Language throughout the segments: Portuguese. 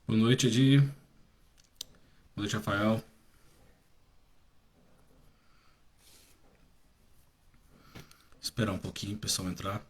Boa noite, Edi. Boa noite, Rafael. Esperar um pouquinho o pessoal entrar.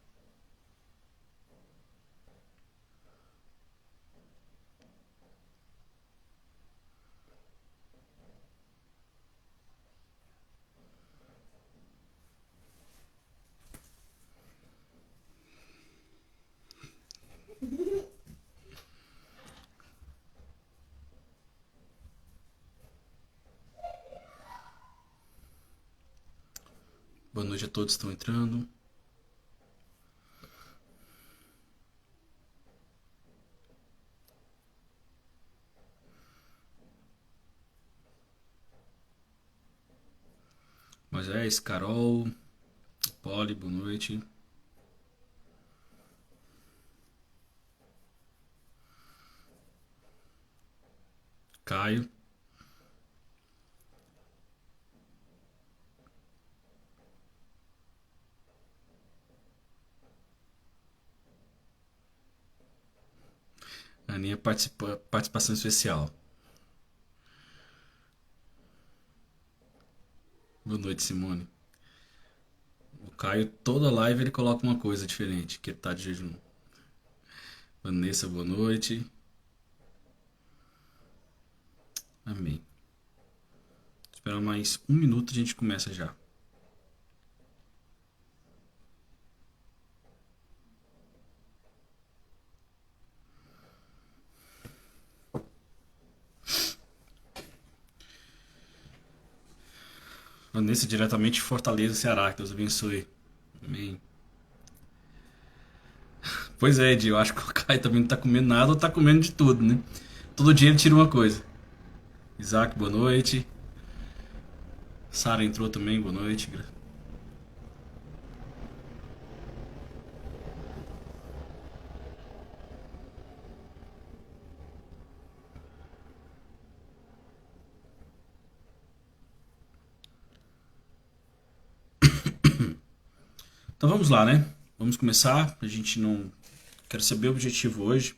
Boa noite a todos que estão entrando. Moisés, Carol, Polly, boa noite. Caio. Aninha participação especial. Boa noite, Simone. O Caio, toda live ele coloca uma coisa diferente, que ele tá de jejum. Vanessa, boa noite. Amém. Espera mais um minuto e a gente começa já. Vanessa, diretamente de Fortaleza, Ceará. Que Deus abençoe. Amém. Pois é, Edi, eu acho que o Caio também não tá comendo nada ou tá comendo de tudo, né? Todo dia ele tira uma coisa. Isaac, boa noite. Sara entrou também, boa noite. Então vamos lá, né? Vamos começar. A gente não. Quero saber o objetivo hoje.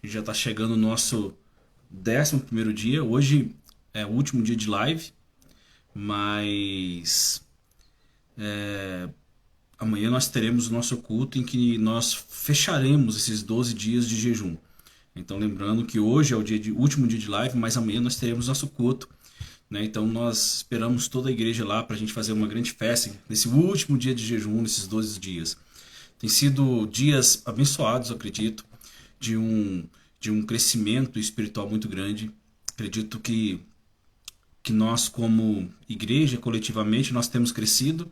A gente já tá chegando no nosso 11º dia. Hoje é o último dia de live, mas amanhã nós teremos o nosso culto em que nós fecharemos esses 12 dias de jejum. Então lembrando que hoje é o último dia de live, mas amanhã nós teremos nosso culto, né? Então nós esperamos toda a igreja lá para a gente fazer uma grande festa nesse último dia de jejum, nesses 12 dias. Tem sido dias abençoados, eu acredito, de um, de um crescimento espiritual muito grande. Acredito que nós, como igreja, coletivamente, nós temos crescido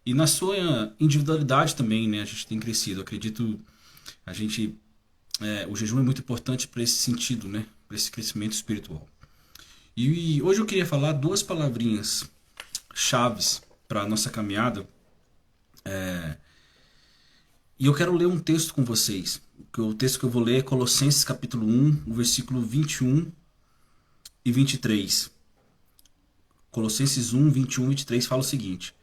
e na sua individualidade também, né? A gente tem crescido. Eu acredito, a gente, o jejum é muito importante para esse sentido, né? Para esse crescimento espiritual. E hoje eu queria falar duas palavrinhas chaves para a nossa caminhada. E eu quero ler um texto com vocês. O texto que eu vou ler é Colossenses capítulo 1, o versículo 21 e 23. Colossenses 1, 21 e 23 fala o seguinte: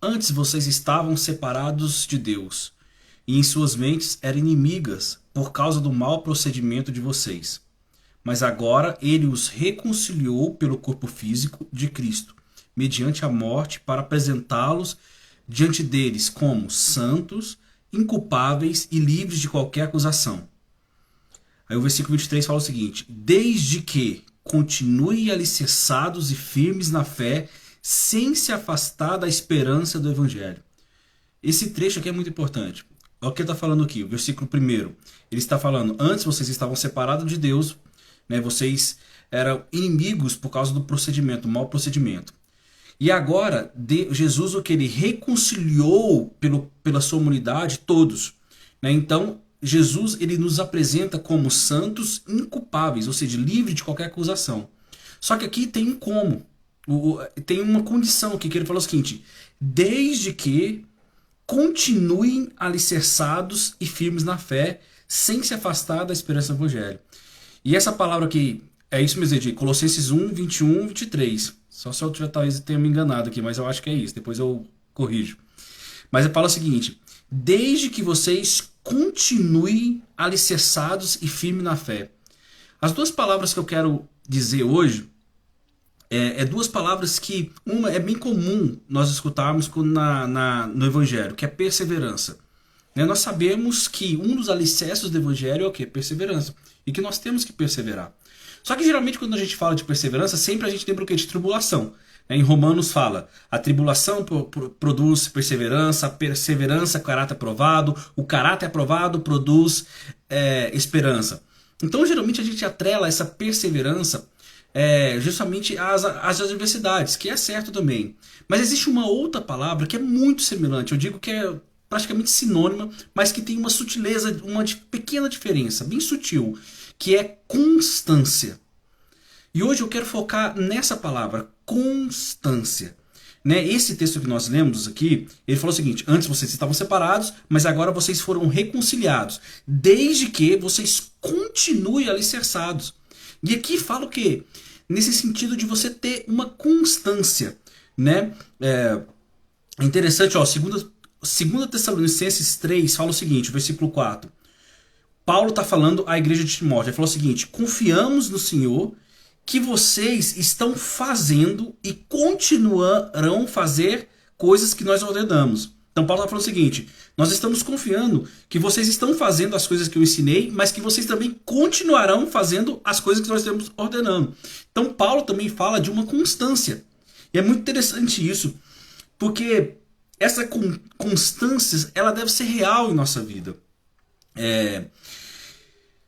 Antes vocês estavam separados de Deus, e em suas mentes eram inimigas por causa do mau procedimento de vocês. Mas agora ele os reconciliou pelo corpo físico de Cristo, mediante a morte, para apresentá-los diante deles como santos, inculpáveis e livres de qualquer acusação. Aí o versículo 23 fala o seguinte: Desde que continuem alicerçados e firmes na fé, sem se afastar da esperança do Evangelho. Esse trecho aqui é muito importante. Olha o que ele está falando aqui, o versículo 1. Ele está falando, antes vocês estavam separados de Deus, né? Vocês eram inimigos por causa do procedimento, do mau procedimento. E agora, Jesus, o que ele reconciliou pela sua humanidade, todos. Né? Então, Jesus ele nos apresenta como santos inculpáveis, ou seja, livre de qualquer acusação. Só que aqui tem um como. Tem uma condição aqui que ele falou o seguinte: desde que continuem alicerçados e firmes na fé, sem se afastar da esperança do evangelho. E essa palavra aqui, é isso mesmo, de Colossenses 1, 21, 23. Só se eu talvez tenha me enganado aqui, mas eu acho que é isso, depois eu corrijo. Mas ele fala o seguinte: desde que vocês continuem alicerçados e firmes na fé. As duas palavras que eu quero dizer hoje duas palavras que uma é bem comum nós escutarmos no Evangelho, que é perseverança. Né? Nós sabemos que um dos alicerces do Evangelho é o quê? Perseverança. E que nós temos que perseverar. Só que geralmente quando a gente fala de perseverança, sempre a gente lembra o quê? De tribulação. Em Romanos fala, a tribulação produz perseverança, a perseverança caráter aprovado, o caráter aprovado produz esperança. Então geralmente a gente atrela essa perseverança justamente às adversidades, que é certo também. Mas existe uma outra palavra que é muito semelhante, eu digo que é praticamente sinônima, mas que tem uma sutileza, uma pequena diferença, bem sutil, que é constância. E hoje eu quero focar nessa palavra, constância. Né? Esse texto que nós lemos aqui, ele falou o seguinte: antes vocês estavam separados, mas agora vocês foram reconciliados, desde que vocês continuem alicerçados. E aqui fala o quê? Nesse sentido de você ter uma constância. Né? É interessante, ó, 2 Tessalonicenses 3 fala o seguinte, versículo 4. Paulo está falando à igreja de Timóteo, ele falou o seguinte: confiamos no Senhor que vocês estão fazendo e continuarão a fazer coisas que nós ordenamos. Então Paulo está falando o seguinte: nós estamos confiando que vocês estão fazendo as coisas que eu ensinei, mas que vocês também continuarão fazendo as coisas que nós estamos ordenando. Então Paulo também fala de uma constância. E é muito interessante isso, porque essa constância ela deve ser real em nossa vida.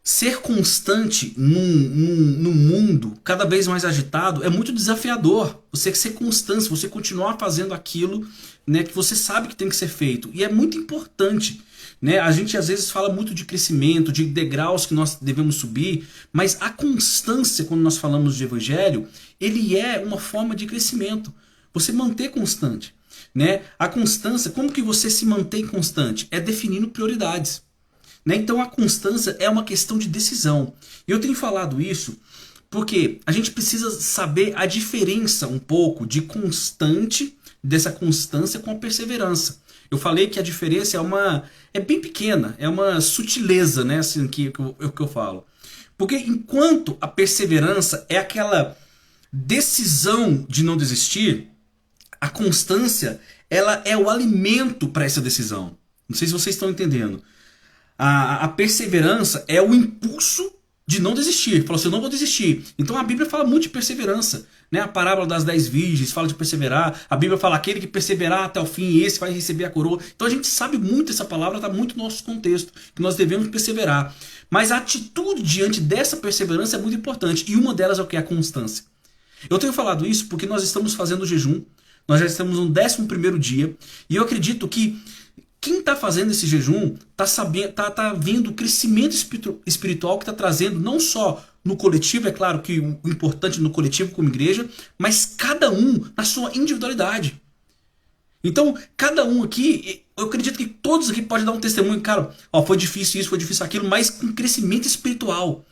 Ser constante num mundo cada vez mais agitado é muito desafiador. Você ser constante, você continuar fazendo aquilo, né, que você sabe que tem que ser feito. E é muito importante. Né? A gente às vezes fala muito de crescimento, de degraus que nós devemos subir, mas a constância, quando nós falamos de evangelho, ele é uma forma de crescimento. Você manter constante. Né? A constância, como que você se mantém constante? É definindo prioridades. Né? Então a constância é uma questão de decisão. E eu tenho falado isso porque a gente precisa saber a diferença um pouco de constante, dessa constância com a perseverança. Eu falei que a diferença é bem pequena, é uma sutileza, né? Assim, que eu falo. Porque enquanto a perseverança é aquela decisão de não desistir, a constância ela é o alimento para essa decisão. Não sei se vocês estão entendendo. A perseverança é o impulso de não desistir. Falou assim: eu não vou desistir. Então a Bíblia fala muito de perseverança. Né? A parábola das 10 virgens fala de perseverar. A Bíblia fala: aquele que perseverar até o fim, esse vai receber a coroa. Então a gente sabe muito, essa palavra está muito no nosso contexto, que nós devemos perseverar. Mas a atitude diante dessa perseverança é muito importante. E uma delas é o que? A constância. Eu tenho falado isso porque nós estamos fazendo o jejum. Nós já estamos no 11º dia. E eu acredito que quem está fazendo esse jejum está vendo o crescimento espiritual que está trazendo, não só no coletivo, é claro que o importante no coletivo como igreja, mas cada um na sua individualidade. Então, cada um aqui, eu acredito que todos aqui podem dar um testemunho, cara, ó, foi difícil isso, foi difícil aquilo, mas com crescimento espiritual.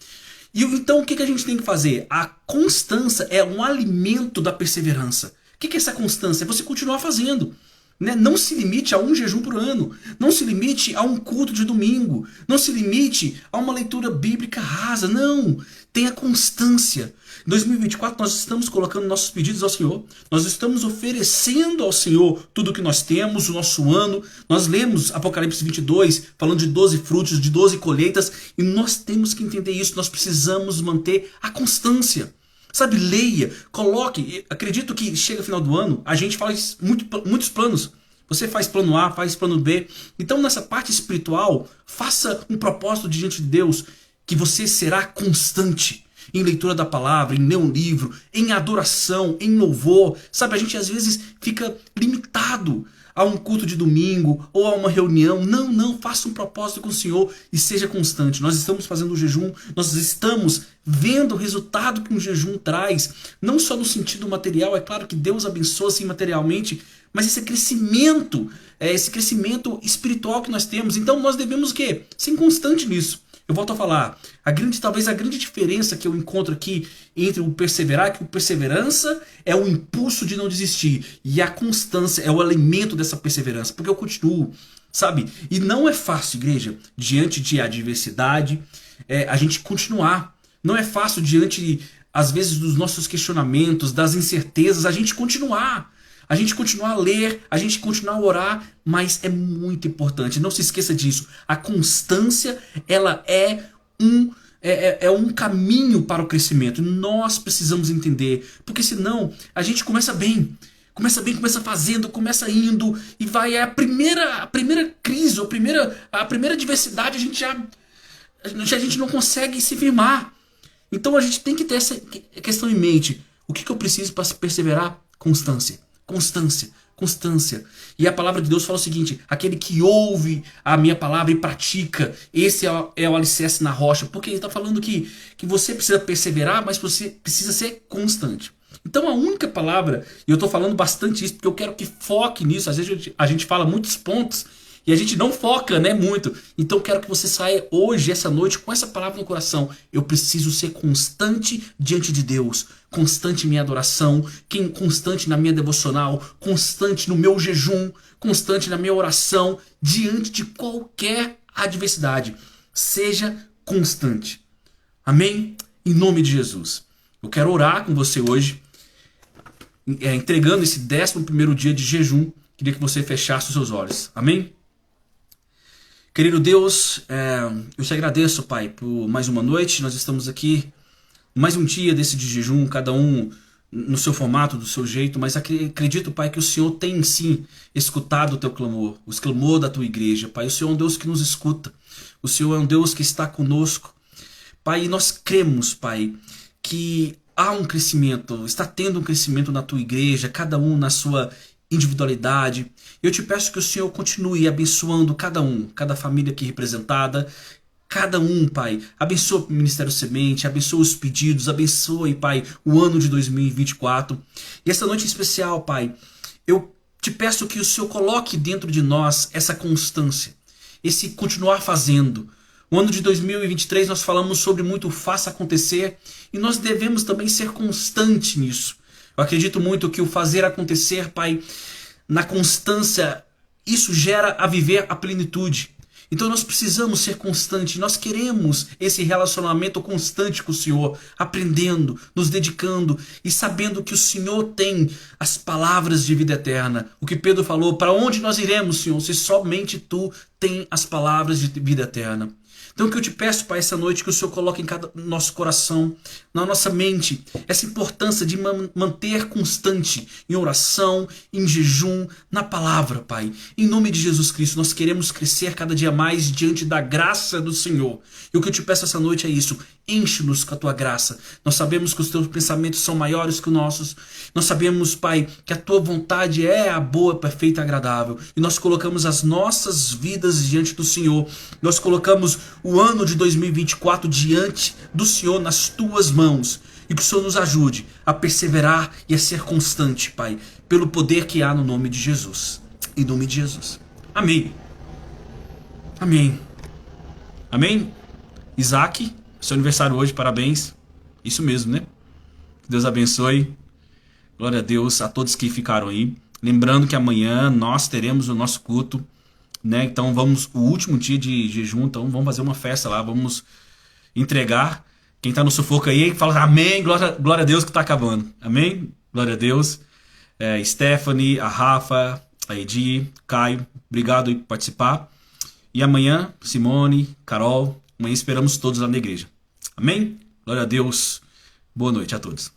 E então o que a gente tem que fazer? A constância é um alimento da perseverança. O que é essa constância? É você continuar fazendo. Né? Não se limite a um jejum por ano. Não se limite a um culto de domingo. Não se limite a uma leitura bíblica rasa. Não. Tenha constância. Em 2024 nós estamos colocando nossos pedidos ao Senhor. Nós estamos oferecendo ao Senhor tudo o que nós temos, o nosso ano. Nós lemos Apocalipse 22 falando de 12 frutos, de 12 colheitas. E nós temos que entender isso. Nós precisamos manter a constância. Sabe, leia, coloque. Acredito que chega no final do ano, a gente faz muitos planos. Você faz plano A, faz plano B. Então nessa parte espiritual, faça um propósito diante de Deus, que você será constante em leitura da palavra, em ler um livro, em adoração, em louvor. Sabe, a gente às vezes fica limitado a um culto de domingo ou a uma reunião. Não, faça um propósito com o Senhor e seja constante. Nós estamos fazendo o jejum, nós estamos vendo o resultado que um jejum traz, não só no sentido material, é claro que Deus abençoa assim materialmente, mas esse crescimento espiritual que nós temos. Então nós devemos o quê? Ser constante nisso. Eu volto a falar, talvez a grande diferença que eu encontro aqui entre o perseverar é que o perseverança é o impulso de não desistir e a constância é o alimento dessa perseverança, porque eu continuo, sabe? E não é fácil, igreja, diante de adversidade, a gente continuar, Não é fácil diante, às vezes, dos nossos questionamentos, das incertezas, a gente continuar. A gente continuar a ler, a gente continuar a orar, mas é muito importante. Não se esqueça disso. A constância, ela é um caminho para o crescimento. Nós precisamos entender, porque senão a gente começa bem, começa fazendo, começa indo e vai a primeira crise, a primeira adversidade, a gente não consegue se firmar. Então a gente tem que ter essa questão em mente. O que eu preciso para perseverar? Constância. Constância, constância. E a palavra de Deus fala o seguinte: aquele que ouve a minha palavra e pratica, esse é o alicerce na rocha. Porque ele está falando que você precisa perseverar, mas você precisa ser constante. Então a única palavra, e eu estou falando bastante isso porque eu quero que foque nisso. Às vezes a gente fala muitos pontos e a gente não foca, né, muito. Então eu quero que você saia hoje, essa noite, com essa palavra no coração. Eu preciso ser constante diante de Deus, constante em minha adoração, constante na minha devocional, constante no meu jejum, constante na minha oração, diante de qualquer adversidade. Seja constante. Amém? Em nome de Jesus. Eu quero orar com você hoje, entregando esse 11º dia de jejum. Queria que você fechasse os seus olhos. Amém? Querido Deus, eu te agradeço, Pai, por mais uma noite. Nós estamos aqui, mais um dia desse de jejum, cada um no seu formato, do seu jeito, mas acredito, Pai, que o Senhor tem sim escutado o teu clamor, o clamor da tua igreja, Pai. O Senhor é um Deus que nos escuta, o Senhor é um Deus que está conosco, Pai, e nós cremos, Pai, que há um crescimento, está tendo um crescimento na tua igreja, cada um na sua individualidade. Eu te peço que o Senhor continue abençoando cada um, cada família aqui representada, cada um, Pai. Abençoa o Ministério Semente, abençoa os pedidos, abençoe, Pai, o ano de 2024. E essa noite em especial, Pai, eu te peço que o Senhor coloque dentro de nós essa constância, esse continuar fazendo. O ano de 2023 nós falamos sobre muito faça acontecer e nós devemos também ser constante nisso. Eu acredito muito que o fazer acontecer, Pai, na constância, isso gera a viver a plenitude. Então nós precisamos ser constantes, nós queremos esse relacionamento constante com o Senhor, aprendendo, nos dedicando e sabendo que o Senhor tem as palavras de vida eterna. O que Pedro falou, para onde nós iremos, Senhor, se somente Tu tem as palavras de vida eterna. Então o que eu te peço, Pai, essa noite, que o Senhor coloque em cada nosso coração, na nossa mente, essa importância de manter constante em oração, em jejum, na palavra, Pai. Em nome de Jesus Cristo, nós queremos crescer cada dia mais diante da graça do Senhor. E o que eu te peço essa noite é isso: enche-nos com a Tua graça. Nós sabemos que os Teus pensamentos são maiores que os nossos. Nós sabemos, Pai, que a Tua vontade é a boa, perfeita e agradável. E nós colocamos as nossas vidas diante do Senhor. Nós colocamos o ano de 2024 diante do Senhor nas Tuas mãos. E que o Senhor nos ajude a perseverar e a ser constante, Pai, pelo poder que há no nome de Jesus. Em nome de Jesus. Amém. Amém. Amém? Isaac, seu aniversário hoje, parabéns. Isso mesmo, né? Que Deus abençoe. Glória a Deus a todos que ficaram aí. Lembrando que amanhã nós teremos o nosso culto, né? Então o último dia de jejum, então vamos fazer uma festa lá, vamos entregar. Quem está no sufoco aí, fala amém, glória a Deus que está acabando. Amém? Glória a Deus. Stephanie, a Rafa, a Edi, Caio, obrigado por participar. E amanhã, Simone, Carol, amanhã esperamos todos lá na igreja. Amém? Glória a Deus. Boa noite a todos.